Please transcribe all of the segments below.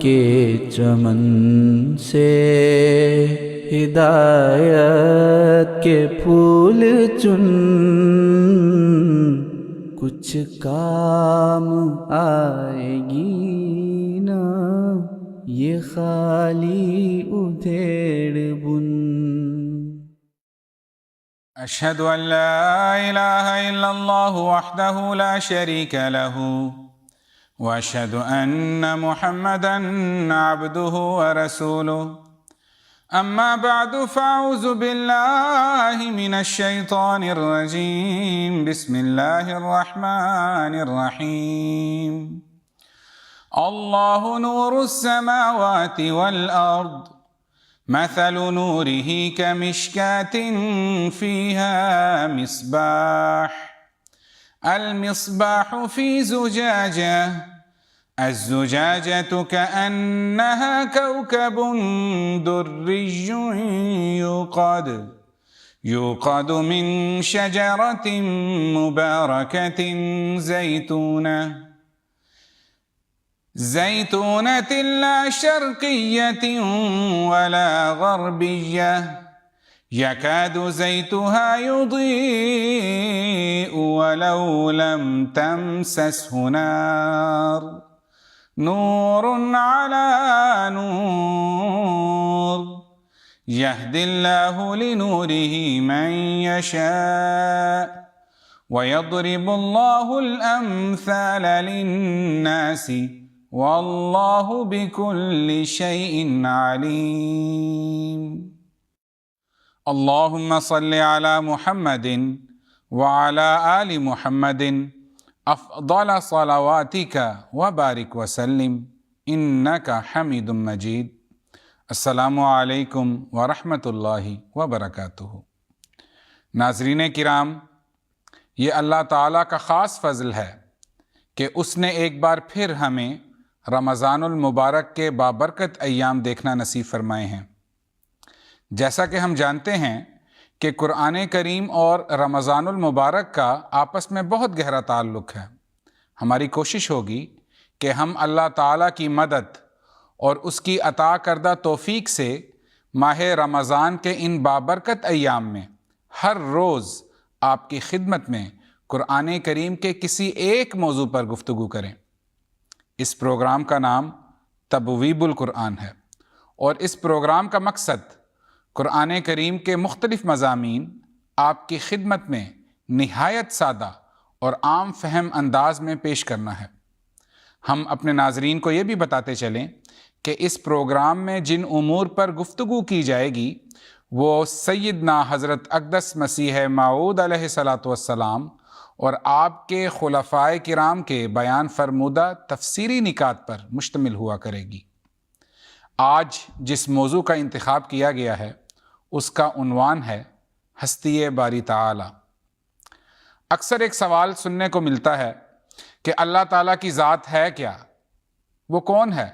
کے چمن سے ہدایت کے پھول چن، کچھ کام آئے گی نا یہ خالی ادھیڑ بن۔ اشہد ان لا الہ الا اللہ وحدہ لا شریک لہ واشہد ان محمدا عبدہ ورسولہ، اما بعد فاعوذ باللہ من الشیطان الرجیم، بسم اللہ الرحمن الرحیم۔ اللہ نور السماوات والارض، مثل نوره كمشكاة فيها مصباح، المصباح في زجاجة، الزجاجة كأنها كوكب دري يوقد من شجرة مباركة زيتونة لا شرقية ولا غربية، يكاد زيتها يضيء ولو لم تمسسه نار، نور على نور، يهدي الله لنوره من يشاء، ويضرب الله الأمثال للناس، واللہ بکل شیء علیم۔ اللہم صل علی محمد وعلی آل محمد افضل صلواتک وبارک وسلم انک حمید مجید۔ السلام علیکم ورحمۃ اللہ وبرکاتہ۔ ناظرین کرام، یہ اللہ تعالیٰ کا خاص فضل ہے کہ اس نے ایک بار پھر ہمیں رمضان المبارک کے بابرکت ایام دیکھنا نصیب فرمائے ہیں۔ جیسا کہ ہم جانتے ہیں کہ قرآن کریم اور رمضان المبارک کا آپس میں بہت گہرا تعلق ہے۔ ہماری کوشش ہوگی کہ ہم اللہ تعالیٰ کی مدد اور اس کی عطا کردہ توفیق سے ماہ رمضان کے ان بابرکت ایام میں ہر روز آپ کی خدمت میں قرآن کریم کے کسی ایک موضوع پر گفتگو کریں۔ اس پروگرام کا نام تبویب القرآن ہے، اور اس پروگرام کا مقصد قرآن کریم کے مختلف مضامین آپ کی خدمت میں نہایت سادہ اور عام فہم انداز میں پیش کرنا ہے۔ ہم اپنے ناظرین کو یہ بھی بتاتے چلیں کہ اس پروگرام میں جن امور پر گفتگو کی جائے گی وہ سیدنا حضرت اقدس مسیح موعود علیہ الصلاۃ والسلام اور آپ کے خلفائے کرام کے بیان فرمودہ تفسیری نکات پر مشتمل ہوا کرے گی۔ آج جس موضوع کا انتخاب کیا گیا ہے اس کا عنوان ہے ہستی باری تعالی۔ اکثر ایک سوال سننے کو ملتا ہے کہ اللہ تعالیٰ کی ذات ہے کیا؟ وہ کون ہے؟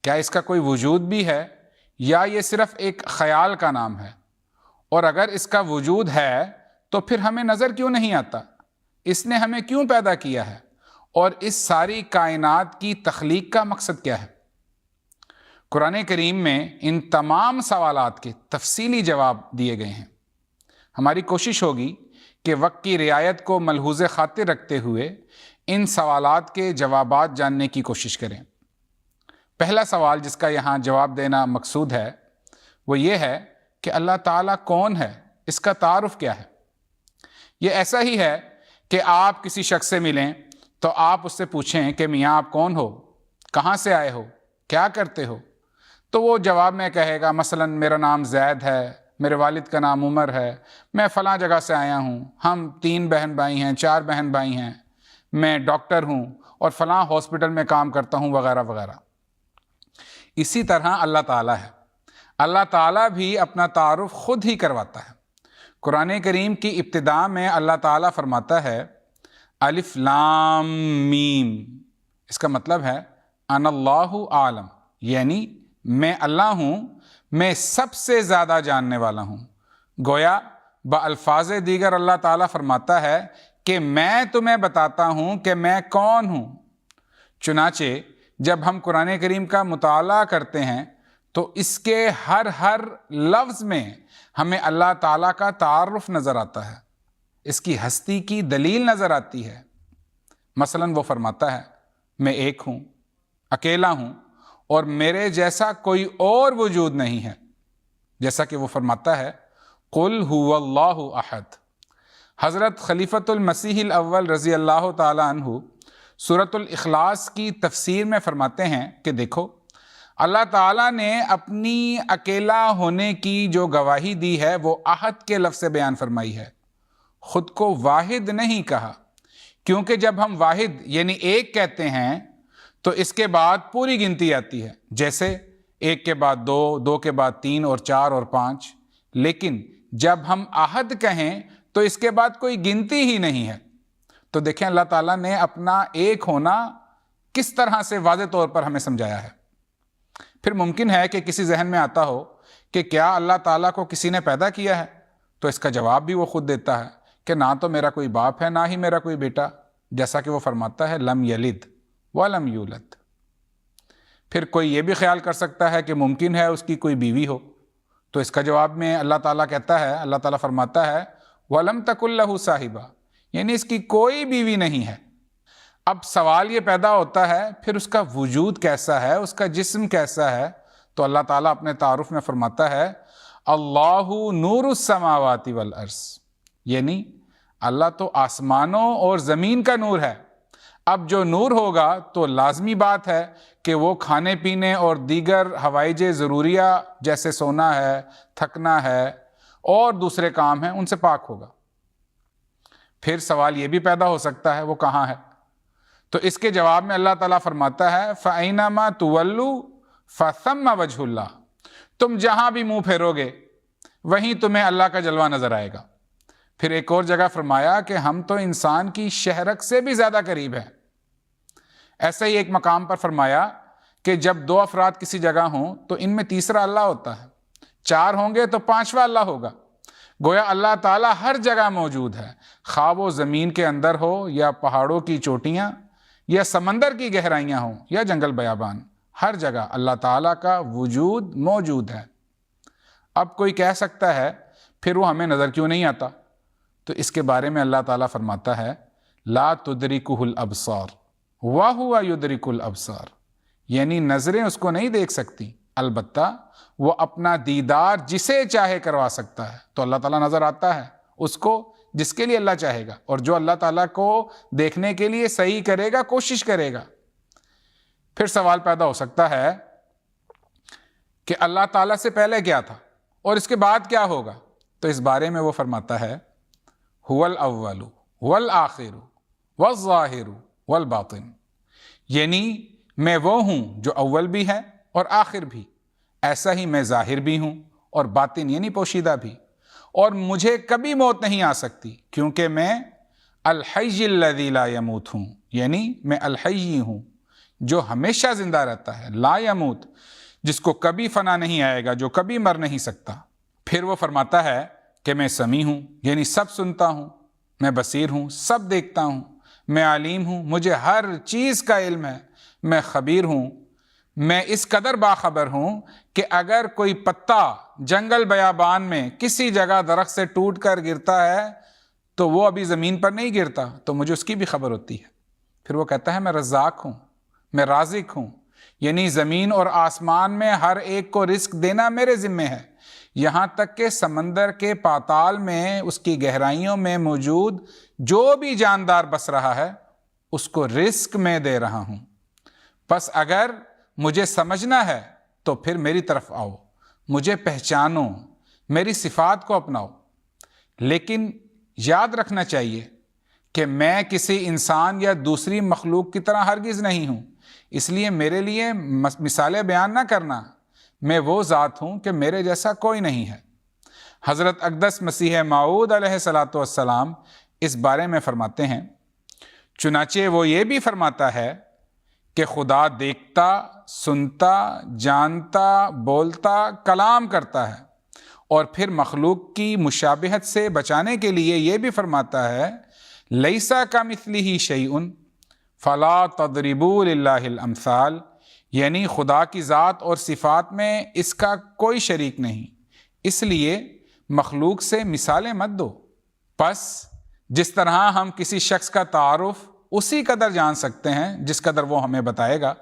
کیا اس کا کوئی وجود بھی ہے یا یہ صرف ایک خیال کا نام ہے؟ اور اگر اس کا وجود ہے تو پھر ہمیں نظر کیوں نہیں آتا؟ اس نے ہمیں کیوں پیدا کیا ہے؟ اور اس ساری کائنات کی تخلیق کا مقصد کیا ہے؟ قرآن کریم میں ان تمام سوالات کے تفصیلی جواب دیے گئے ہیں۔ ہماری کوشش ہوگی کہ وقت کی رعایت کو ملحوظ خاطر رکھتے ہوئے ان سوالات کے جوابات جاننے کی کوشش کریں۔ پہلا سوال جس کا یہاں جواب دینا مقصود ہے وہ یہ ہے کہ اللہ تعالیٰ کون ہے؟ اس کا تعارف کیا ہے؟ یہ ایسا ہی ہے کہ آپ کسی شخص سے ملیں تو آپ اس سے پوچھیں کہ میاں آپ کون ہو؟ کہاں سے آئے ہو؟ کیا کرتے ہو؟ تو وہ جواب میں کہے گا مثلا میرا نام زید ہے، میرے والد کا نام عمر ہے، میں فلاں جگہ سے آیا ہوں، ہم 3 بہن بھائی ہیں، 4 بہن بھائی ہیں، میں ڈاکٹر ہوں اور فلاں ہاسپٹل میں کام کرتا ہوں وغیرہ وغیرہ۔ اسی طرح اللہ تعالیٰ ہے۔ اللہ تعالیٰ بھی اپنا تعارف خود ہی کرواتا ہے۔ قرآن کریم کی ابتدا میں اللہ تعالیٰ فرماتا ہے الف لام میم، اس کا مطلب ہے انا اللہ عالم، یعنی میں اللہ ہوں، میں سب سے زیادہ جاننے والا ہوں۔ گویا بالفاظ دیگر اللہ تعالیٰ فرماتا ہے کہ میں تمہیں بتاتا ہوں کہ میں کون ہوں۔ چنانچہ جب ہم قرآن کریم کا مطالعہ کرتے ہیں تو اس کے ہر لفظ میں ہمیں اللہ تعالیٰ کا تعارف نظر آتا ہے، اس کی ہستی کی دلیل نظر آتی ہے۔ مثلاً وہ فرماتا ہے میں ایک ہوں، اکیلا ہوں، اور میرے جیسا کوئی اور وجود نہیں ہے، جیسا کہ وہ فرماتا ہے قل هو اللہ احد۔ حضرت خلیفۃ المسیح الاول رضی اللہ تعالی عنہ سورۃ الاخلاص کی تفسیر میں فرماتے ہیں کہ دیکھو، اللہ تعالیٰ نے اپنی اکیلا ہونے کی جو گواہی دی ہے وہ احد کے لفظ سے بیان فرمائی ہے، خود کو واحد نہیں کہا، کیونکہ جب ہم واحد یعنی ایک کہتے ہیں تو اس کے بعد پوری گنتی آتی ہے، جیسے ایک کے بعد دو، دو کے بعد تین اور چار اور پانچ، لیکن جب ہم احد کہیں تو اس کے بعد کوئی گنتی ہی نہیں ہے۔ تو دیکھیں اللہ تعالیٰ نے اپنا ایک ہونا کس طرح سے واضح طور پر ہمیں سمجھایا ہے۔ پھر ممکن ہے کہ کسی ذہن میں آتا ہو کہ کیا اللہ تعالیٰ کو کسی نے پیدا کیا ہے؟ تو اس کا جواب بھی وہ خود دیتا ہے کہ نہ تو میرا کوئی باپ ہے نہ ہی میرا کوئی بیٹا، جیسا کہ وہ فرماتا ہے لم یلد ولم یولد۔ پھر کوئی یہ بھی خیال کر سکتا ہے کہ ممکن ہے اس کی کوئی بیوی ہو، تو اس کا جواب میں اللہ تعالیٰ کہتا ہے، اللہ تعالیٰ فرماتا ہے وَلَمْ تَكُنْ لَهُ صَاحِبَةٌ، یعنی اس کی کوئی بیوی نہیں ہے۔ اب سوال یہ پیدا ہوتا ہے پھر اس کا وجود کیسا ہے، اس کا جسم کیسا ہے؟ تو اللہ تعالیٰ اپنے تعارف میں فرماتا ہے اللہ نور السماوات والارض، یعنی اللہ تو آسمانوں اور زمین کا نور ہے۔ اب جو نور ہوگا تو لازمی بات ہے کہ وہ کھانے پینے اور دیگر حوائج ضروریہ جیسے سونا ہے، تھکنا ہے اور دوسرے کام ہیں ان سے پاک ہوگا۔ پھر سوال یہ بھی پیدا ہو سکتا ہے وہ کہاں ہے؟ تو اس کے جواب میں اللہ تعالیٰ فرماتا ہے فَأَيْنَمَا تُوَلُّوا فَثَمَّ وَجْهُ اللَّهِ، تم جہاں بھی منہ پھیرو گے وہیں تمہیں اللہ کا جلوہ نظر آئے گا۔ پھر ایک اور جگہ فرمایا کہ ہم تو انسان کی شہرک سے بھی زیادہ قریب ہیں۔ ایسے ہی ایک مقام پر فرمایا کہ جب دو افراد کسی جگہ ہوں تو ان میں تیسرا اللہ ہوتا ہے، چار ہوں گے تو پانچواں اللہ ہوگا۔ گویا اللہ تعالیٰ ہر جگہ موجود ہے، خواہ وہ زمین کے اندر ہو یا پہاڑوں کی چوٹیاں یا سمندر کی گہرائیاں ہوں یا جنگل بیابان، ہر جگہ اللہ تعالیٰ کا وجود موجود ہے۔ اب کوئی کہہ سکتا ہے پھر وہ ہمیں نظر کیوں نہیں آتا؟ تو اس کے بارے میں اللہ تعالیٰ فرماتا ہے لا تدرکہ الابصار وہو یدرک الابصار، یعنی نظریں اس کو نہیں دیکھ سکتی، البتہ وہ اپنا دیدار جسے چاہے کروا سکتا ہے۔ تو اللہ تعالیٰ نظر آتا ہے اس کو جس کے لیے اللہ چاہے گا، اور جو اللہ تعالیٰ کو دیکھنے کے لیے صحیح کرے گا، کوشش کرے گا۔ پھر سوال پیدا ہو سکتا ہے کہ اللہ تعالیٰ سے پہلے کیا تھا اور اس کے بعد کیا ہوگا؟ تو اس بارے میں وہ فرماتا ہے هو الاول والآخر والظاہر والباطن، یعنی میں وہ ہوں جو اول بھی ہے اور آخر بھی، ایسا ہی میں ظاہر بھی ہوں اور باطن یعنی پوشیدہ بھی، اور مجھے کبھی موت نہیں آ سکتی کیونکہ میں الحی الذی لا یموت ہوں، یعنی میں الحی ہوں جو ہمیشہ زندہ رہتا ہے، لا یموت جس کو کبھی فنا نہیں آئے گا، جو کبھی مر نہیں سکتا۔ پھر وہ فرماتا ہے کہ میں سمیع ہوں، یعنی سب سنتا ہوں، میں بصیر ہوں، سب دیکھتا ہوں، میں علیم ہوں، مجھے ہر چیز کا علم ہے، میں خبیر ہوں، میں اس قدر باخبر ہوں کہ اگر کوئی پتا جنگل بیابان میں کسی جگہ درخت سے ٹوٹ کر گرتا ہے تو وہ ابھی زمین پر نہیں گرتا، تو مجھے اس کی بھی خبر ہوتی ہے۔ پھر وہ کہتا ہے میں رزاق ہوں، میں رازق ہوں، یعنی زمین اور آسمان میں ہر ایک کو رزق دینا میرے ذمے ہے، یہاں تک کہ سمندر کے پاتال میں اس کی گہرائیوں میں موجود جو بھی جاندار بس رہا ہے اس کو رزق میں دے رہا ہوں۔ پس اگر مجھے سمجھنا ہے تو پھر میری طرف آؤ، مجھے پہچانو، میری صفات کو اپناؤ۔ لیکن یاد رکھنا چاہیے کہ میں کسی انسان یا دوسری مخلوق کی طرح ہرگز نہیں ہوں، اس لیے میرے لیے مثالیں بیان نہ کرنا، میں وہ ذات ہوں کہ میرے جیسا کوئی نہیں ہے۔ حضرت اقدس مسیح موعود علیہ السلام اس بارے میں فرماتے ہیں، چنانچہ وہ یہ بھی فرماتا ہے کہ خدا دیکھتا، سنتا، جانتا، بولتا، کلام کرتا ہے، اور پھر مخلوق کی مشابہت سے بچانے کے لیے یہ بھی فرماتا ہے لیسا کمثلہ شیء فلا تضربوا للہ الامثال یعنی خدا کی ذات اور صفات میں اس کا کوئی شریک نہیں، اس لیے مخلوق سے مثالیں مت دو۔ پس جس طرح ہم کسی شخص کا تعارف اسی قدر جان سکتے ہیں جس قدر وہ ہمیں بتائے گا،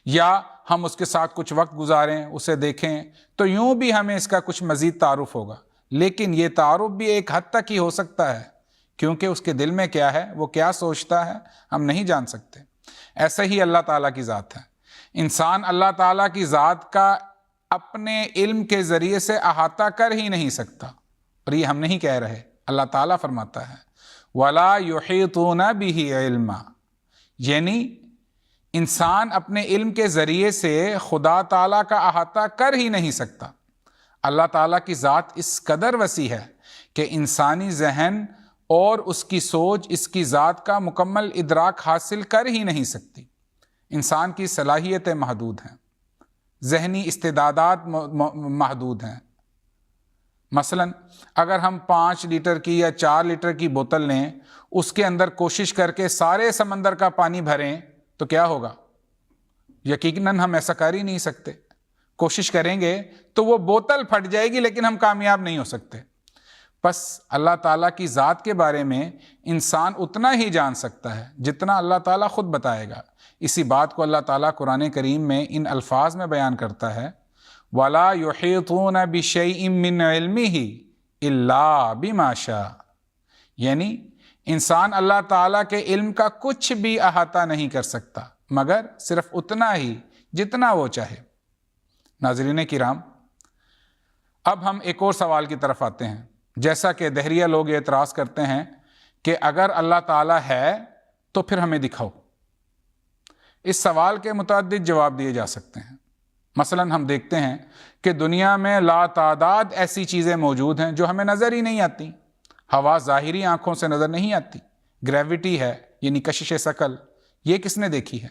یا ہم اس کے ساتھ کچھ وقت گزاریں، اسے دیکھیں، تو یوں بھی ہمیں اس کا کچھ مزید تعارف ہوگا، لیکن یہ تعارف بھی ایک حد تک ہی ہو سکتا ہے، کیونکہ اس کے دل میں کیا ہے، وہ کیا سوچتا ہے، ہم نہیں جان سکتے۔ ایسا ہی اللہ تعالیٰ کی ذات ہے۔ انسان اللہ تعالیٰ کی ذات کا اپنے علم کے ذریعے سے احاطہ کر ہی نہیں سکتا، اور یہ ہم نہیں کہہ رہے، اللہ تعالیٰ فرماتا ہے وَلَا يُحِيطُونَ بِهِ عِلْمًا، یعنی انسان اپنے علم کے ذریعے سے خدا تعالیٰ کا احاطہ کر ہی نہیں سکتا۔ اللہ تعالیٰ کی ذات اس قدر وسیع ہے کہ انسانی ذہن اور اس کی سوچ اس کی ذات کا مکمل ادراک حاصل کر ہی نہیں سکتی۔ انسان کی صلاحیتیں محدود ہیں، ذہنی استعدادات محدود ہیں۔ مثلا اگر ہم 5 لیٹر کی یا 4 لیٹر کی بوتل لیں، اس کے اندر کوشش کر کے سارے سمندر کا پانی بھریں تو کیا ہوگا؟ یقیناً ہم ایسا کر ہی نہیں سکتے۔ کوشش کریں گے تو وہ بوتل پھٹ جائے گی، لیکن ہم کامیاب نہیں ہو سکتے۔ پس اللہ تعالیٰ کی ذات کے بارے میں انسان اتنا ہی جان سکتا ہے جتنا اللہ تعالیٰ خود بتائے گا۔ اسی بات کو اللہ تعالیٰ قرآن کریم میں ان الفاظ میں بیان کرتا ہے وَلَا يُحِيطُونَ بِشَيْءٍ مِّنْ عِلْمِهِ إِلَّا بِمَا شَاءَ، یعنی انسان اللہ تعالیٰ کے علم کا کچھ بھی احاطہ نہیں کر سکتا مگر صرف اتنا ہی جتنا وہ چاہے۔ ناظرین کرام، اب ہم ایک اور سوال کی طرف آتے ہیں۔ جیسا کہ دہریہ لوگ اعتراض کرتے ہیں کہ اگر اللہ تعالیٰ ہے تو پھر ہمیں دکھاؤ۔ اس سوال کے متعدد جواب دیے جا سکتے ہیں۔ مثلا ہم دیکھتے ہیں کہ دنیا میں لا تعداد ایسی چیزیں موجود ہیں جو ہمیں نظر ہی نہیں آتی۔ ہوا ظاہری آنکھوں سے نظر نہیں آتی۔ گریوٹی ہے، یعنی کشش ثقل، یہ کس نے دیکھی ہے؟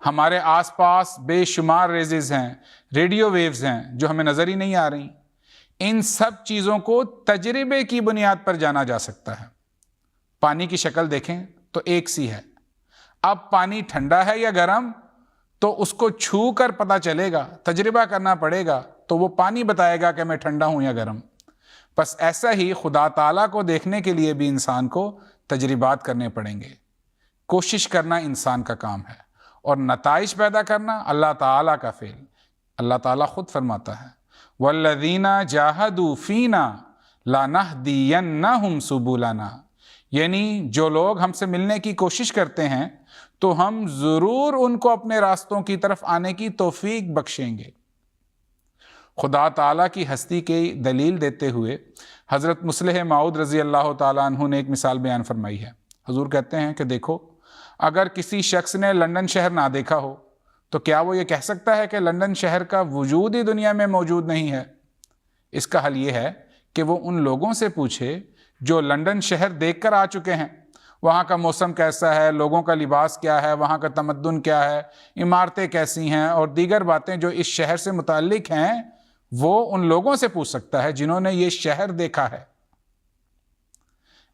ہمارے آس پاس بے شمار ریزز ہیں، ریڈیو ویوز ہیں جو ہمیں نظر ہی نہیں آ رہی۔ ان سب چیزوں کو تجربے کی بنیاد پر جانا جا سکتا ہے۔ پانی کی شکل دیکھیں تو ایک سی ہے۔ اب پانی ٹھنڈا ہے یا گرم تو اس کو چھو کر پتہ چلے گا، تجربہ کرنا پڑے گا تو وہ پانی بتائے گا کہ میں ٹھنڈا ہوں یا گرم۔ بس ایسا ہی خدا تعالیٰ کو دیکھنے کے لیے بھی انسان کو تجربات کرنے پڑیں گے۔ کوشش کرنا انسان کا کام ہے اور نتائج پیدا کرنا اللہ تعالیٰ کا فعل۔ اللہ تعالیٰ خود فرماتا ہے وَالَّذِينَ جَاهَدُوا فِينَا لَنَهْدِيَنَّهُمْ سُبُلَنَا، یعنی جو لوگ ہم سے ملنے کی کوشش کرتے ہیں تو ہم ضرور ان کو اپنے راستوں کی طرف آنے کی توفیق بخشیں گے۔ خدا تعالیٰ کی ہستی کی دلیل دیتے ہوئے حضرت مصلح موعود رضی اللہ تعالیٰ عنہ نے ایک مثال بیان فرمائی ہے۔ حضور کہتے ہیں کہ دیکھو، اگر کسی شخص نے لندن شہر نہ دیکھا ہو تو کیا وہ یہ کہہ سکتا ہے کہ لندن شہر کا وجود ہی دنیا میں موجود نہیں ہے؟ اس کا حل یہ ہے کہ وہ ان لوگوں سے پوچھے جو لندن شہر دیکھ کر آ چکے ہیں، وہاں کا موسم کیسا ہے، لوگوں کا لباس کیا ہے، وہاں کا تمدن کیا ہے، عمارتیں کیسی ہیں، اور دیگر باتیں جو اس شہر سے متعلق ہیں وہ ان لوگوں سے پوچھ سکتا ہے جنہوں نے یہ شہر دیکھا ہے۔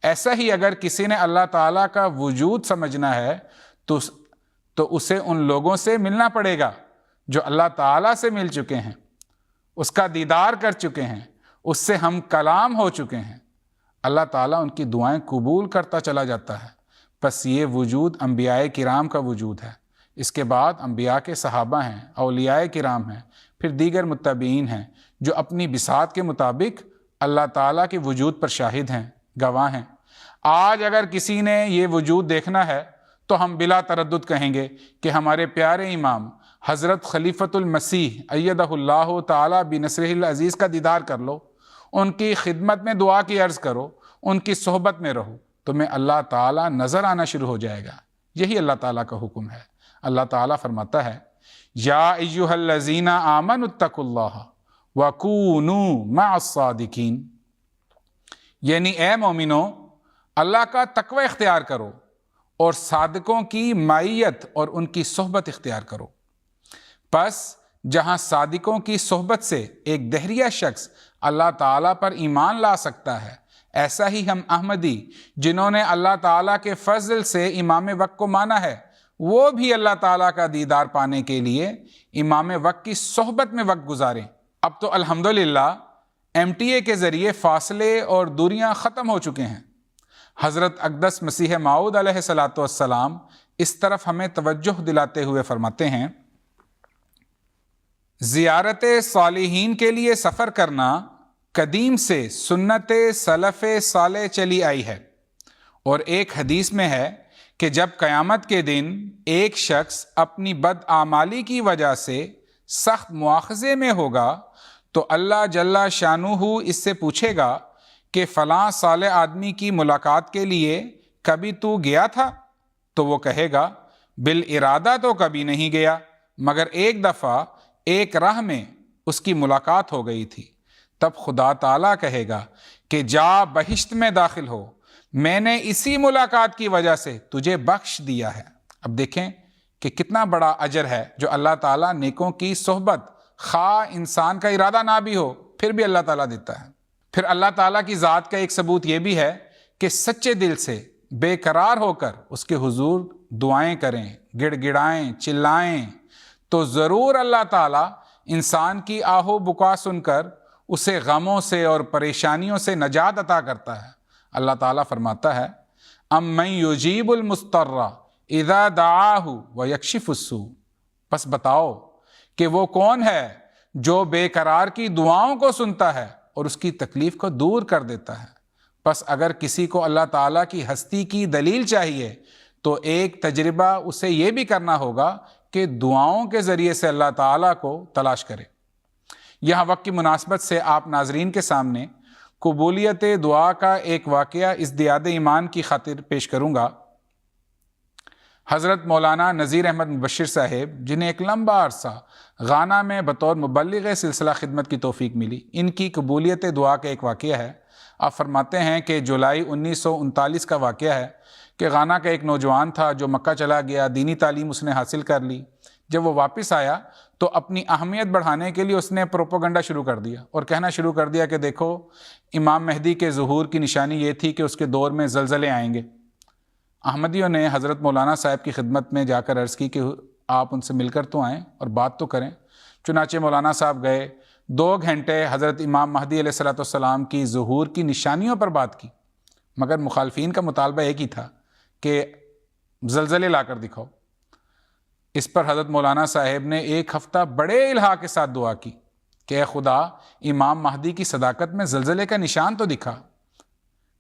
ایسا ہی اگر کسی نے اللہ تعالیٰ کا وجود سمجھنا ہے تو اسے ان لوگوں سے ملنا پڑے گا جو اللہ تعالیٰ سے مل چکے ہیں، اس کا دیدار کر چکے ہیں، اس سے ہم کلام ہو چکے ہیں۔ اللہ تعالیٰ ان کی دعائیں قبول کرتا چلا جاتا ہے۔ پس یہ وجود انبیاء کرام کا وجود ہے۔ اس کے بعد انبیاء کے صحابہ ہیں، اولیاء کرام ہیں، پھر دیگر متبعین ہیں جو اپنی بساط کے مطابق اللہ تعالیٰ کے وجود پر شاہد ہیں، گواہ ہیں۔ آج اگر کسی نے یہ وجود دیکھنا ہے تو ہم بلا تردد کہیں گے کہ ہمارے پیارے امام حضرت خلیفۃ المسیح ایدہ اللہ تعالیٰ بنصرہ العزیز کا دیدار کر لو، ان کی خدمت میں دعا کی عرض کرو، ان کی صحبت میں رہو، تمہیں اللہ تعالیٰ نظر آنا شروع ہو جائے گا۔ یہی اللہ تعالیٰ کا حکم ہے۔ اللہ تعالیٰ فرماتا ہے یا ایھا الذین آمنوا اتقوا اللہ وکونوا مع الصادقین، یعنی اے مومنو، اللہ کا تقوی اختیار کرو اور صادقوں کی معیت اور ان کی صحبت اختیار کرو۔ پس جہاں صادقوں کی صحبت سے ایک دہریہ شخص اللہ تعالیٰ پر ایمان لا سکتا ہے، ایسا ہی ہم احمدی جنہوں نے اللہ تعالیٰ کے فضل سے امام وقت کو مانا ہے، وہ بھی اللہ تعالیٰ کا دیدار پانے کے لیے امام وقت کی صحبت میں وقت گزاریں۔ اب تو الحمدللہ MTA کے ذریعے فاصلے اور دوریاں ختم ہو چکے ہیں۔ حضرت اقدس مسیح موعود علیہ السلام اس طرف ہمیں توجہ دلاتے ہوئے فرماتے ہیں، زیارت صالحین کے لیے سفر کرنا قدیم سے سنت سلف صالح چلی آئی ہے، اور ایک حدیث میں ہے کہ جب قیامت کے دن ایک شخص اپنی بدعمالی کی وجہ سے سخت مواخذے میں ہوگا تو اللہ جل شانہ اس سے پوچھے گا کہ فلاں صالح آدمی کی ملاقات کے لیے کبھی تو گیا تھا؟ تو وہ کہے گا بالارادہ تو کبھی نہیں گیا، مگر ایک دفعہ ایک راہ میں اس کی ملاقات ہو گئی تھی۔ تب خدا تعالیٰ کہے گا کہ جا بہشت میں داخل ہو، میں نے اسی ملاقات کی وجہ سے تجھے بخش دیا ہے۔ اب دیکھیں کہ کتنا بڑا اجر ہے جو اللہ تعالیٰ نیکوں کی صحبت، خواہ انسان کا ارادہ نہ بھی ہو پھر بھی اللہ تعالیٰ دیتا ہے۔ پھر اللہ تعالیٰ کی ذات کا ایک ثبوت یہ بھی ہے کہ سچے دل سے بے قرار ہو کر اس کے حضور دعائیں کریں، گڑ گڑائیں، چلائیں، تو ضرور اللہ تعالیٰ انسان کی آہو بکا سن کر اسے غموں سے اور پریشانیوں سے نجات عطا کرتا ہے۔ اللہ تعالیٰ فرماتا ہے امن یجیب المضطر اذا دعاہ ویکشف السوء، پس بتاؤ کہ وہ کون ہے جو بے قرار کی دعاؤں کو سنتا ہے اور اس کی تکلیف کو دور کر دیتا ہے۔ پس اگر کسی کو اللہ تعالیٰ کی ہستی کی دلیل چاہیے تو ایک تجربہ اسے یہ بھی کرنا ہوگا کہ دعاؤں کے ذریعے سے اللہ تعالیٰ کو تلاش کرے۔ یہاں وقت کی مناسبت سے آپ ناظرین کے سامنے قبولیت دعا کا ایک واقعہ ازدیاد ایمان کی خاطر پیش کروں گا۔ حضرت مولانا نذیر احمد مبشر صاحب، جنہیں ایک لمبا عرصہ غانا میں بطور مبلغ سلسلہ خدمت کی توفیق ملی، ان کی قبولیت دعا کا ایک واقعہ ہے۔ آپ فرماتے ہیں کہ جولائی 1939 کا واقعہ ہے کہ غانا کا ایک نوجوان تھا جو مکہ چلا گیا، دینی تعلیم اس نے حاصل کر لی۔ جب وہ واپس آیا تو اپنی اہمیت بڑھانے کے لیے اس نے پروپیگنڈا شروع کر دیا اور کہنا شروع کر دیا کہ دیکھو، امام مہدی کے ظہور کی نشانی یہ تھی کہ اس کے دور میں زلزلے آئیں گے۔ احمدیوں نے حضرت مولانا صاحب کی خدمت میں جا کر عرض کی کہ آپ ان سے مل کر تو آئیں اور بات تو کریں۔ چنانچہ مولانا صاحب گئے، 2 گھنٹے حضرت امام مہدی علیہ السلام کی ظہور کی نشانیوں پر بات کی، مگر مخالفین کا مطالبہ ایک ہی تھا کہ زلزلے لا کر دکھاؤ۔ اس پر حضرت مولانا صاحب نے 1 ہفتہ بڑے الہا کے ساتھ دعا کی کہ اے خدا، امام مہدی کی صداقت میں زلزلے کا نشان تو دکھا۔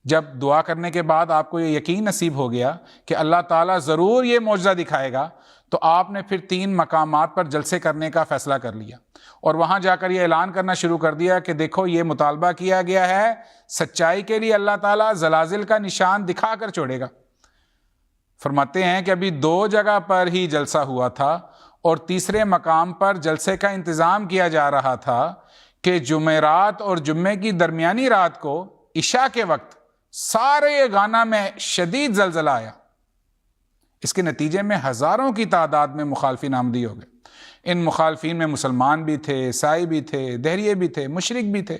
جب دعا کرنے کے بعد آپ کو یہ یقین نصیب ہو گیا کہ اللہ تعالیٰ ضرور یہ معجزہ دکھائے گا، تو آپ نے پھر 3 مقامات پر جلسے کرنے کا فیصلہ کر لیا اور وہاں جا کر یہ اعلان کرنا شروع کر دیا کہ دیکھو، یہ مطالبہ کیا گیا ہے، سچائی کے لیے اللہ تعالیٰ زلازل کا نشان دکھا کر چھوڑے گا۔ فرماتے ہیں کہ ابھی 2 جگہ پر ہی جلسہ ہوا تھا اور تیسرے مقام پر جلسے کا انتظام کیا جا رہا تھا کہ جمعرات اور جمعے کی درمیانی رات کو عشاء کے وقت سارے غانا میں شدید زلزلہ آیا۔ اس کے نتیجے میں ہزاروں کی تعداد میں مخالفین آمدی ہو گئے۔ ان مخالفین میں مسلمان بھی تھے، عیسائی بھی تھے، دہریے بھی تھے، مشرک بھی تھے،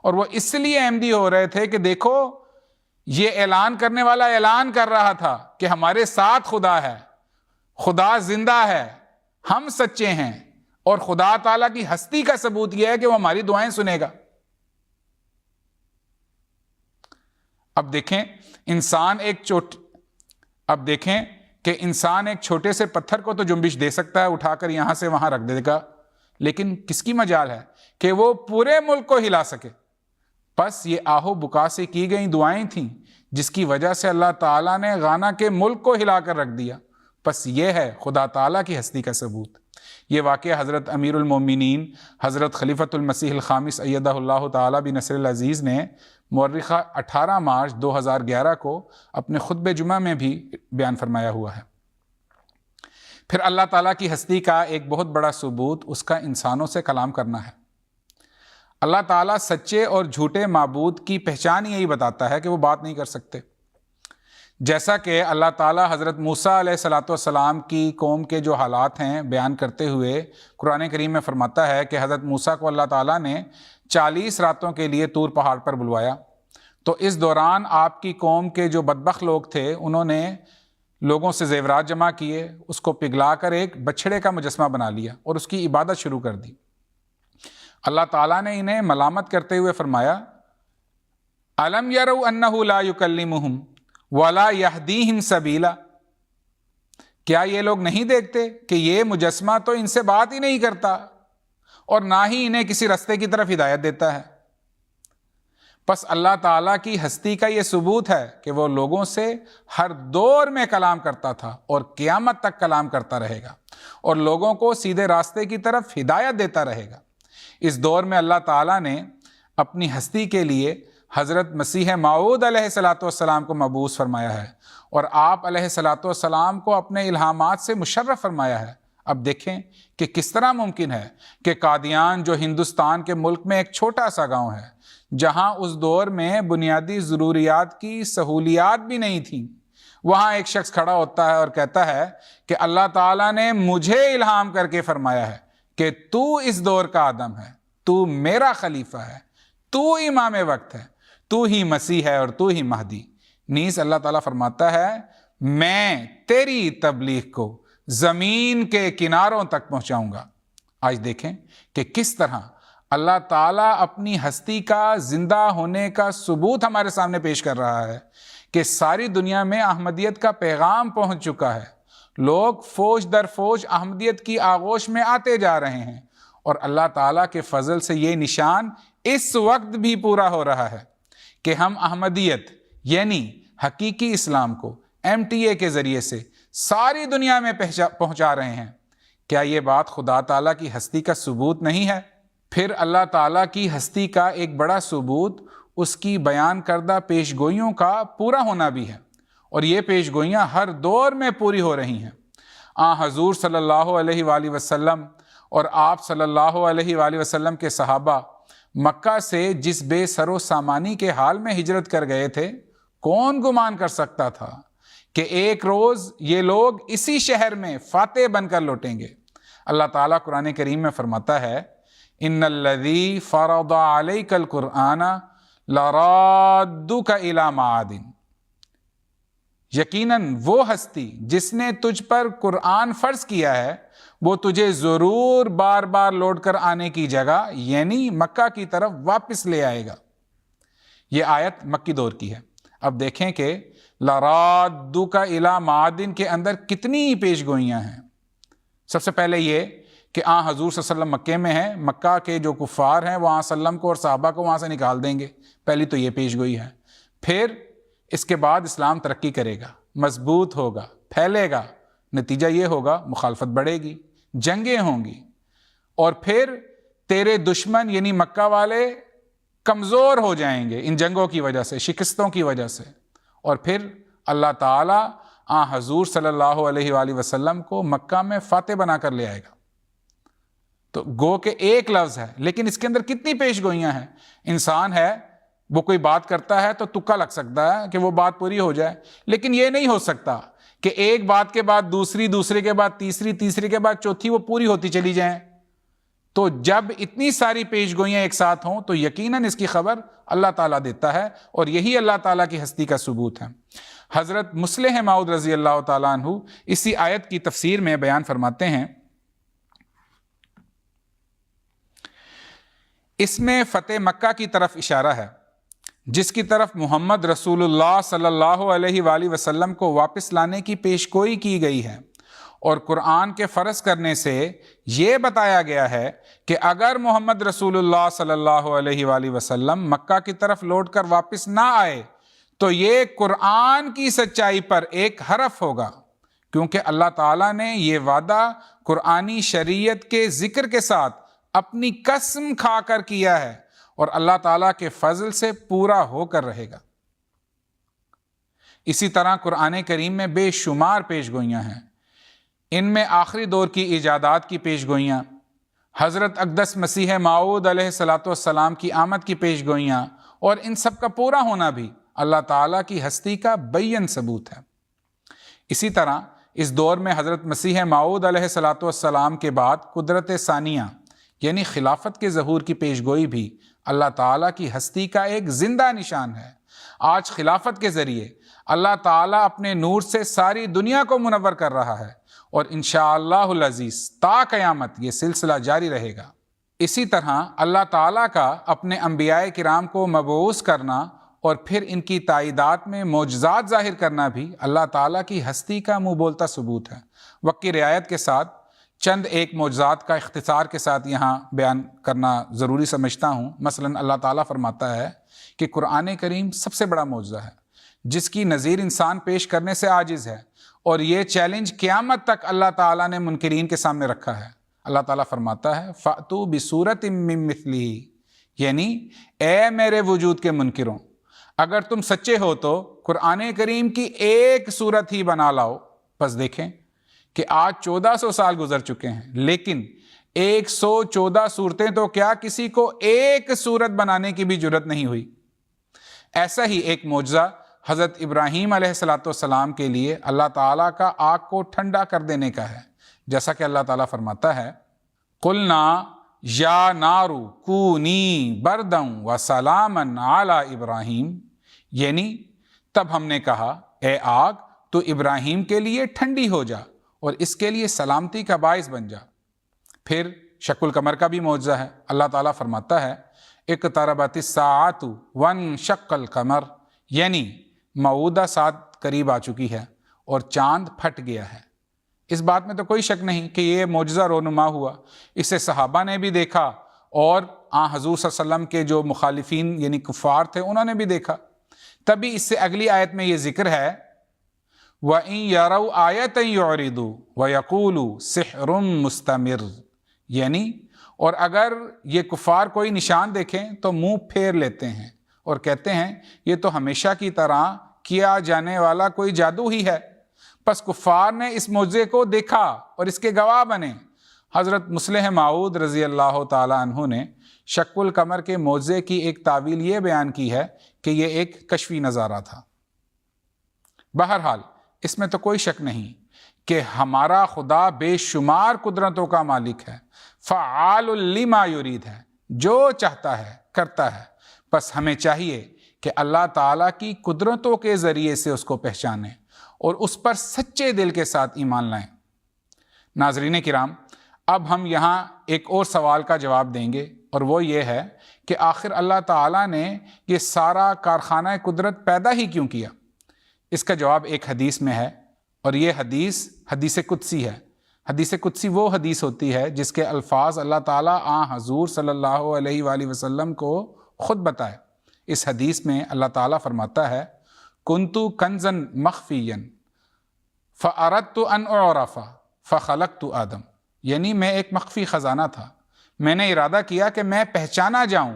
اور وہ اس لیے احمدی ہو رہے تھے کہ دیکھو، یہ اعلان کرنے والا اعلان کر رہا تھا کہ ہمارے ساتھ خدا ہے، خدا زندہ ہے، ہم سچے ہیں، اور خدا تعالیٰ کی ہستی کا ثبوت یہ ہے کہ وہ ہماری دعائیں سنے گا۔ اب دیکھیں کہ انسان ایک چھوٹے سے پتھر کو تو جنبش دے سکتا ہے، اٹھا کر یہاں سے وہاں رکھ دے گا، لیکن کس کی مجال ہے کہ وہ پورے ملک کو ہلا سکے؟ پس یہ آہو بکا سے کی گئی دعائیں تھیں جس کی وجہ سے اللہ تعالیٰ نے غانا کے ملک کو ہلا کر رکھ دیا۔ پس یہ ہے خدا تعالیٰ کی ہستی کا ثبوت۔ یہ واقعہ حضرت امیر المومنین حضرت خلیفۃ المسیح الخامس ایدہ اللہ تعالیٰ بنصر العزیز نے مورخہ 18 مارچ 2011 کو اپنے خطبہ جمعہ میں بھی بیان فرمایا ہوا ہے۔ پھر اللہ تعالیٰ کی ہستی کا ایک بہت بڑا ثبوت اس کا انسانوں سے کلام کرنا ہے۔ اللہ تعالیٰ سچے اور جھوٹے معبود کی پہچان یہی بتاتا ہے کہ وہ بات نہیں کر سکتے۔ جیسا کہ اللہ تعالیٰ حضرت موسیٰ علیہ السلام کی قوم کے جو حالات ہیں بیان کرتے ہوئے قرآن کریم میں فرماتا ہے کہ حضرت موسیٰ کو اللہ تعالیٰ نے 40 راتوں کے لیے طور پہاڑ پر بلوایا، تو اس دوران آپ کی قوم کے جو بدبخت لوگ تھے انہوں نے لوگوں سے زیورات جمع کیے، اس کو پگھلا کر ایک بچھڑے کا مجسمہ بنا لیا اور اس کی عبادت شروع کر دی۔ اللہ تعالیٰ نے انہیں ملامت کرتے ہوئے فرمایا الم یروا انہ لا یکلمہم ولا یہدیہم سبیلا، کیا یہ لوگ نہیں دیکھتے کہ یہ مجسمہ تو ان سے بات ہی نہیں کرتا اور نہ ہی انہیں کسی رستے کی طرف ہدایت دیتا ہے۔ پس اللہ تعالیٰ کی ہستی کا یہ ثبوت ہے کہ وہ لوگوں سے ہر دور میں کلام کرتا تھا اور قیامت تک کلام کرتا رہے گا اور لوگوں کو سیدھے راستے کی طرف ہدایت دیتا رہے گا۔ اس دور میں اللہ تعالیٰ نے اپنی ہستی کے لیے حضرت مسیح موعود علیہ الصلاۃ والسلام کو مبعوث فرمایا ہے اور آپ علیہ الصلاۃ والسلام کو اپنے الہامات سے مشرف فرمایا ہے۔ اب دیکھیں کہ کس طرح ممکن ہے کہ قادیان، جو ہندوستان کے ملک میں ایک چھوٹا سا گاؤں ہے جہاں اس دور میں بنیادی ضروریات کی سہولیات بھی نہیں تھیں، وہاں ایک شخص کھڑا ہوتا ہے اور کہتا ہے کہ اللہ تعالیٰ نے مجھے الہام کر کے فرمایا ہے کہ تو اس دور کا آدم ہے، تو میرا خلیفہ ہے، تو امام وقت ہے، تو ہی مسیح ہے اور تو ہی مہدی۔ نیز اللہ تعالیٰ فرماتا ہے میں تیری تبلیغ کو زمین کے کناروں تک پہنچاؤں گا۔ آج دیکھیں کہ کس طرح اللہ تعالیٰ اپنی ہستی کا زندہ ہونے کا ثبوت ہمارے سامنے پیش کر رہا ہے کہ ساری دنیا میں احمدیت کا پیغام پہنچ چکا ہے، لوگ فوج در فوج احمدیت کی آغوش میں آتے جا رہے ہیں، اور اللہ تعالیٰ کے فضل سے یہ نشان اس وقت بھی پورا ہو رہا ہے کہ ہم احمدیت یعنی حقیقی اسلام کو MTA کے ذریعے سے ساری دنیا میں پہنچا رہے ہیں۔ کیا یہ بات خدا تعالیٰ کی ہستی کا ثبوت نہیں ہے؟ پھر اللہ تعالیٰ کی ہستی کا ایک بڑا ثبوت اس کی بیان کردہ پیش گوئیوں کا پورا ہونا بھی ہے، اور یہ پیش گوئیاں ہر دور میں پوری ہو رہی ہیں۔ حضور صلی اللہ علیہ وآلہ وسلم اور آپ صلی اللہ علیہ وآلہ وسلم کے صحابہ مکہ سے جس بے سر و سامانی کے حال میں ہجرت کر گئے تھے، کون گمان کر سکتا تھا کہ ایک روز یہ لوگ اسی شہر میں فاتح بن کر لوٹیں گے۔ اللہ تعالیٰ قرآن کریم میں فرماتا ہے ان الذی فرض علیک القرآن لرادک الی معاد، یقیناً وہ ہستی جس نے تجھ پر قرآن فرض کیا ہے وہ تجھے ضرور بار بار لوٹ کر آنے کی جگہ یعنی مکہ کی طرف واپس لے آئے گا۔ یہ آیت مکی دور کی ہے۔ اب دیکھیں کہ لرادک الی معاد کے اندر کتنی پیش گوئیاں ہیں۔ سب سے پہلے یہ کہ حضور صلی اللہ علیہ وسلم مکے میں ہیں، مکہ کے جو کفار ہیں وہ وسلم کو اور صحابہ کو وہاں سے نکال دیں گے، پہلی تو یہ پیش گوئی ہے۔ پھر اس کے بعد اسلام ترقی کرے گا، مضبوط ہوگا، پھیلے گا، نتیجہ یہ ہوگا مخالفت بڑھے گی، جنگیں ہوں گی، اور پھر تیرے دشمن یعنی مکہ والے کمزور ہو جائیں گے ان جنگوں کی وجہ سے، شکستوں کی وجہ سے، اور پھر اللہ تعالیٰ حضور صلی اللہ علیہ وآلہ وسلم کو مکہ میں فاتح بنا کر لے آئے گا۔ تو گو کہ ایک لفظ ہے لیکن اس کے اندر کتنی پیش گوئیاں ہیں۔ انسان ہے، وہ کوئی بات کرتا ہے تو تکا لگ سکتا ہے کہ وہ بات پوری ہو جائے، لیکن یہ نہیں ہو سکتا کہ ایک بات کے بعد دوسری، دوسرے کے بعد تیسری، تیسری کے بعد چوتھی وہ پوری ہوتی چلی جائیں۔ تو جب اتنی ساری پیش گوئیاں ایک ساتھ ہوں تو یقیناً اس کی خبر اللہ تعالیٰ دیتا ہے، اور یہی اللہ تعالیٰ کی ہستی کا ثبوت ہے۔ حضرت مصلح موعود رضی اللہ تعالیٰ عنہ اسی آیت کی تفسیر میں بیان فرماتے ہیں، اس میں فتح مکہ کی طرف اشارہ ہے جس کی طرف محمد رسول اللہ صلی اللہ علیہ وآلہ وسلم کو واپس لانے کی پیشگوئی کی گئی ہے، اور قرآن کے فرض کرنے سے یہ بتایا گیا ہے کہ اگر محمد رسول اللہ صلی اللہ علیہ وآلہ وسلم مکہ کی طرف لوٹ کر واپس نہ آئے تو یہ قرآن کی سچائی پر ایک حرف ہوگا، کیونکہ اللہ تعالیٰ نے یہ وعدہ قرآنی شریعت کے ذکر کے ساتھ اپنی قسم کھا کر کیا ہے، اور اللہ تعالیٰ کے فضل سے پورا ہو کر رہے گا۔ اسی طرح قرآن کریم میں بے شمار پیش گوئیاں ہیں، ان میں آخری دور کی ایجادات کی پیش گوئیاں، حضرت اقدس مسیح موعود علیہ الصلاۃ والسلام کی آمد کی پیش گوئیاں، اور ان سب کا پورا ہونا بھی اللہ تعالیٰ کی ہستی کا بین ثبوت ہے۔ اسی طرح اس دور میں حضرت مسیح موعود علیہ الصلاۃ والسلام کے بعد قدرت ثانیہ یعنی خلافت کے ظہور کی پیشگوئی بھی اللہ تعالیٰ کی ہستی کا ایک زندہ نشان ہے۔ آج خلافت کے ذریعے اللہ تعالیٰ اپنے نور سے ساری دنیا کو منور کر رہا ہے، اور انشاءاللہ العزیز تا قیامت یہ سلسلہ جاری رہے گا۔ اسی طرح اللہ تعالیٰ کا اپنے انبیاء کرام کو مبعوث کرنا اور پھر ان کی تائیدات میں معجزات ظاہر کرنا بھی اللہ تعالیٰ کی ہستی کا منہ بولتا ثبوت ہے۔ وقت کی رعایت کے ساتھ چند ایک معجزات کا اختصار کے ساتھ یہاں بیان کرنا ضروری سمجھتا ہوں۔ مثلا اللہ تعالیٰ فرماتا ہے کہ قرآن کریم سب سے بڑا معجزہ ہے جس کی نظیر انسان پیش کرنے سے عاجز ہے، اور یہ چیلنج قیامت تک اللہ تعالیٰ نے منکرین کے سامنے رکھا ہے۔ اللہ تعالیٰ فرماتا ہے فَأْتُوا بِصُورَةٍ مِّن مِّثْلِهِ، یعنی اے میرے وجود کے منکروں، اگر تم سچے ہو تو قرآن کریم کی ایک صورت ہی بنا لاؤ۔ پس دیکھیں کہ آج 1400 سال گزر چکے ہیں، لیکن 114 صورتیں تو کیا کسی کو ایک صورت بنانے کی بھی جرت نہیں ہوئی۔ ایسا ہی ایک معجزہ حضرت ابراہیم علیہ السلام کے لیے اللہ تعالیٰ کا آگ کو ٹھنڈا کر دینے کا ہے، جیسا کہ اللہ تعالیٰ فرماتا ہے قُلْنَا یا نارو کونی بردًا وسلاما علی ابراہیم، یعنی تب ہم نے کہا اے آگ تو ابراہیم کے لیے ٹھنڈی ہو جا اور اس کے لیے سلامتی کا باعث بن جا۔ پھر شق القمر کا بھی معجزہ ہے۔ اللہ تعالیٰ فرماتا ہے اقتربت الساعۃ وانشق القمر، یعنی موعودہ ساعت قریب آ چکی ہے اور چاند پھٹ گیا ہے۔ اس بات میں تو کوئی شک نہیں کہ یہ معجزہ رونما ہوا، اسے صحابہ نے بھی دیکھا، اور حضور صلی اللہ علیہ وسلم کے جو مخالفین یعنی کفار تھے انہوں نے بھی دیکھا۔ تبھی اس سے اگلی آیت میں یہ ذکر ہے وَإِن يَرَوْا آیَةً يُعْرِضُوا وَيَقُولُوا سِحْرٌ مُسْتَمِرٌ، یعنی اور اگر یہ کفار کوئی نشان دیکھیں تو منہ پھیر لیتے ہیں اور کہتے ہیں یہ تو ہمیشہ کی طرح کیا جانے والا کوئی جادو ہی ہے۔ پس کفار نے اس معجزے کو دیکھا اور اس کے گواہ بنے۔ حضرت مصلح موعود رضی اللہ تعالی عنہ نے شق القمر کے معجزے کی ایک تعویل یہ بیان کی ہے کہ یہ ایک کشفی نظارہ تھا۔ بہرحال اس میں تو کوئی شک نہیں کہ ہمارا خدا بے شمار قدرتوں کا مالک ہے، فعال لما یرید ہے، جو چاہتا ہے کرتا ہے۔ بس ہمیں چاہیے کہ اللہ تعالیٰ کی قدرتوں کے ذریعے سے اس کو پہچانیں اور اس پر سچے دل کے ساتھ ایمان لائیں۔ ناظرین کرام، اب ہم یہاں ایک اور سوال کا جواب دیں گے، اور وہ یہ ہے کہ آخر اللہ تعالیٰ نے یہ سارا کارخانہ قدرت پیدا ہی کیوں کیا؟ اس کا جواب ایک حدیث میں ہے، اور یہ حدیث قدسی ہے۔ حدیث قدسی وہ حدیث ہوتی ہے جس کے الفاظ اللہ تعالیٰ حضور صلی اللہ علیہ وآلہ وسلم کو خود بتائے۔ اس حدیث میں اللہ تعالیٰ فرماتا ہے کنتو کنزن مخفیًا فاردت ان اعرف فخلقت آدم، یعنی میں ایک مخفی خزانہ تھا، میں نے ارادہ کیا کہ میں پہچانا جاؤں،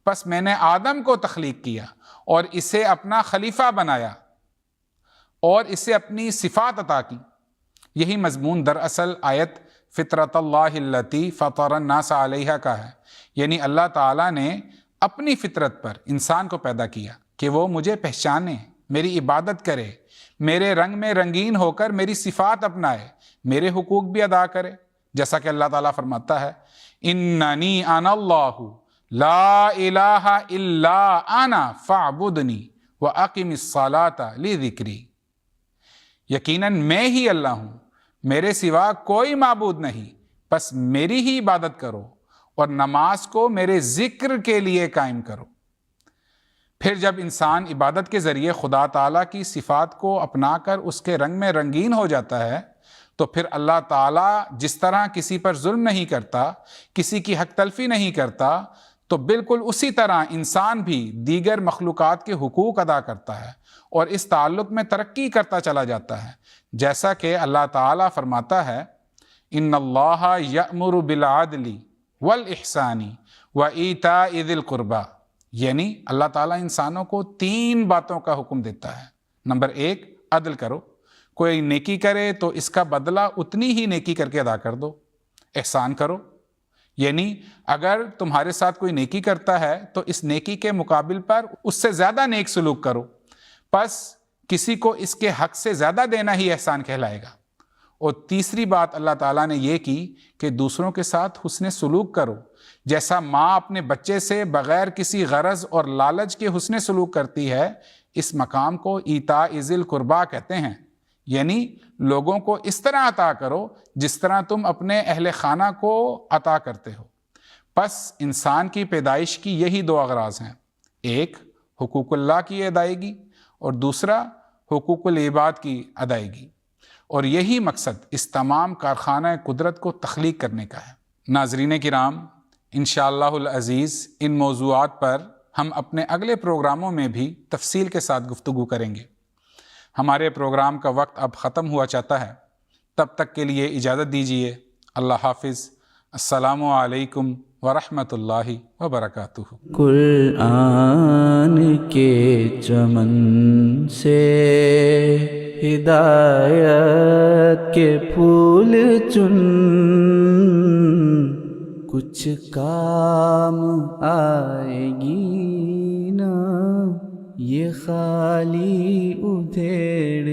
پس میں نے آدم کو تخلیق کیا اور اسے اپنا خلیفہ بنایا اور اسے اپنی صفات عطا کی۔ یہی مضمون دراصل آیت فطرت اللہ التی فطر الناس علیہا کا ہے، یعنی اللہ تعالیٰ نے اپنی فطرت پر انسان کو پیدا کیا کہ وہ مجھے پہچانے، میری عبادت کرے، میرے رنگ میں رنگین ہو کر میری صفات اپنائے، میرے حقوق بھی ادا کرے، جیسا کہ اللہ تعالیٰ فرماتا ہے اننی انا اللہ لا الہ الا انا فاعبدنی واقم الصلاۃ لذکری، یقیناً میں ہی اللہ ہوں، میرے سوا کوئی معبود نہیں، بس میری ہی عبادت کرو اور نماز کو میرے ذکر کے لیے قائم کرو۔ پھر جب انسان عبادت کے ذریعے خدا تعالیٰ کی صفات کو اپنا کر اس کے رنگ میں رنگین ہو جاتا ہے تو پھر اللہ تعالیٰ جس طرح کسی پر ظلم نہیں کرتا، کسی کی حق تلفی نہیں کرتا، تو بالکل اسی طرح انسان بھی دیگر مخلوقات کے حقوق ادا کرتا ہے اور اس تعلق میں ترقی کرتا چلا جاتا ہے، جیسا کہ اللہ تعالیٰ فرماتا ہے ان اللہ یأمر بالعدل والاحسان وایتاء ذی القربی، یعنی اللہ تعالیٰ انسانوں کو 3 باتوں کا حکم دیتا ہے۔ نمبر 1، عدل کرو، کوئی نیکی کرے تو اس کا بدلہ اتنی ہی نیکی کر کے ادا کر دو۔ احسان کرو، یعنی اگر تمہارے ساتھ کوئی نیکی کرتا ہے تو اس نیکی کے مقابل پر اس سے زیادہ نیک سلوک کرو، پس کسی کو اس کے حق سے زیادہ دینا ہی احسان کہلائے گا۔ اور تیسری بات اللہ تعالیٰ نے یہ کی کہ دوسروں کے ساتھ حسن سلوک کرو، جیسا ماں اپنے بچے سے بغیر کسی غرض اور لالچ کے حسن سلوک کرتی ہے، اس مقام کو ایتاء ذی القربیٰ کہتے ہیں، یعنی لوگوں کو اس طرح عطا کرو جس طرح تم اپنے اہل خانہ کو عطا کرتے ہو۔ پس انسان کی پیدائش کی یہی دو اغراض ہیں، ایک حقوق اللہ کی ادائیگی اور دوسرا حقوق العباد کی ادائیگی، اور یہی مقصد اس تمام کارخانہ قدرت کو تخلیق کرنے کا ہے۔ ناظرین کرام، انشاءاللہ العزیز ان موضوعات پر ہم اپنے اگلے پروگراموں میں بھی تفصیل کے ساتھ گفتگو کریں گے۔ ہمارے پروگرام کا وقت اب ختم ہوا چاہتا ہے، تب تک کے لیے اجازت دیجیے۔ اللہ حافظ۔ السلام علیکم ورحمۃ اللہ وبرکاتہ۔ قرآن کے چمن سے ہدایت کے پھول چن، کچھ کام آئے گی نا یہ خالی ادھیڑ